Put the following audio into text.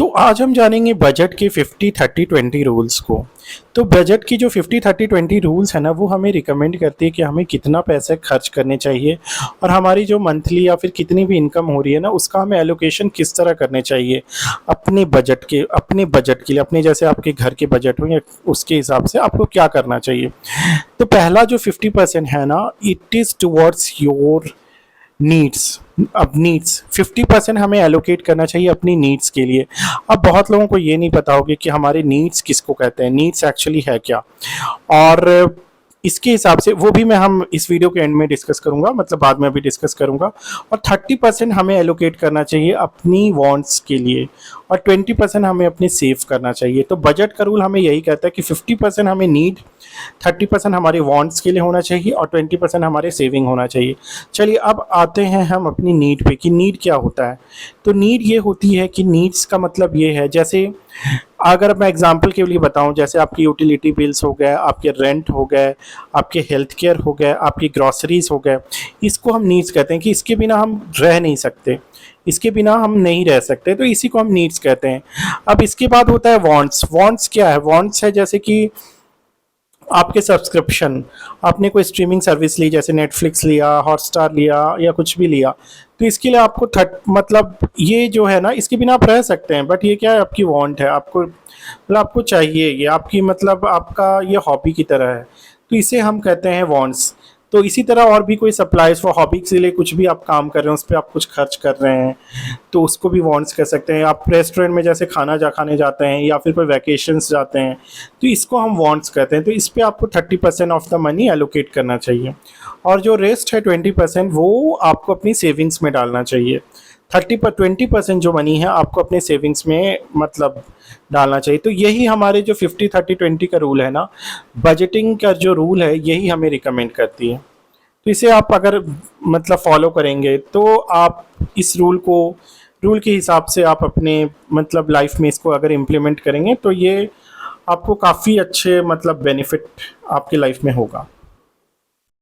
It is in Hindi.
तो आज हम जानेंगे बजट के 50-30-20 रूल्स को। तो बजट की जो 50-30-20 रूल्स है ना, वो हमें रिकमेंड करती है कि हमें कितना पैसे खर्च करने चाहिए और हमारी जो मंथली या फिर कितनी भी इनकम हो रही है ना, उसका हमें एलोकेशन किस तरह करने चाहिए अपने बजट के लिए, अपने जैसे आपके घर के बजट हो या उसके हिसाब से आपको क्या करना चाहिए। तो पहला जो 50% है ना, it is towards your needs. अब नीड्स 50% हमें एलोकेट करना चाहिए अपनी नीड्स के लिए। अब बहुत लोगों को ये नहीं पता होगा कि हमारे नीड्स किसको कहते हैं, नीड्स एक्चुअली है क्या। और इसके हिसाब से वो भी मैं हम इस वीडियो के एंड में डिस्कस करूंगा, मतलब बाद में अभी डिस्कस करूंगा। और 30% हमें एलोकेट करना चाहिए अपनी वांट्स के लिए और 20% हमें अपने सेव करना चाहिए। तो बजट का रूल हमें यही कहता है कि 50% हमें नीड, 30% हमारे वांट्स के लिए होना चाहिए और 20% हमारे सेविंग होना चाहिए। चलिए अब आते हैं हम अपनी नीड पे कि नीड क्या होता है। तो नीड ये होती है कि नीड्स का मतलब ये है, जैसे अगर मैं एग्जांपल के लिए बताऊं, जैसे आपकी यूटिलिटी बिल्स हो गए, आपके रेंट हो गए, आपके हेल्थ केयर हो गए, आपकी ग्रॉसरीज हो गए, इसको हम नीड्स कहते हैं कि इसके बिना हम रह नहीं सकते, इसके बिना हम नहीं रह सकते, तो इसी को हम नीड्स कहते हैं। अब इसके बाद होता है वांट्स। वांट्स क्या है? वांट्स है जैसे कि आपके सब्सक्रिप्शन, आपने कोई स्ट्रीमिंग सर्विस ली, जैसे नेटफ्लिक्स लिया, हॉटस्टार लिया या कुछ भी लिया, तो इसके लिए आपको मतलब ये जो है ना, इसके बिना आप रह सकते हैं, बट ये क्या है, आपकी वांट है, आपको मतलब आपको चाहिए, ये आपकी मतलब आपका ये हॉबी की तरह है, तो इसे हम कहते हैं वांट्स। तो इसी तरह और भी कोई सप्लाईज फॉर हॉबी के लिए कुछ भी आप काम कर रहे हैं, उस पर आप कुछ खर्च कर रहे हैं, तो उसको भी वांट्स कर सकते हैं। आप रेस्टोरेंट में जैसे खाने जाते हैं या फिर कोई वैकेशंस जाते हैं, तो इसको हम वांट्स कहते हैं। तो इस पे आपको 30% ऑफ द मनी एलोकेट करना चाहिए और जो रेस्ट है 20% वो आपको अपनी सेविंग्स में डालना चाहिए। 20% जो मनी है आपको अपने सेविंग्स में मतलब डालना चाहिए। तो यही हमारे जो 50-30-20 का रूल है ना, बजटिंग का जो रूल है, यही हमें रिकमेंड करती है। तो इसे आप अगर मतलब फॉलो करेंगे तो आप इस रूल के हिसाब से आप अपने मतलब लाइफ में इसको अगर इम्प्लीमेंट करेंगे तो ये आपको काफ़ी अच्छे मतलब बेनिफिट आपकी लाइफ में होगा।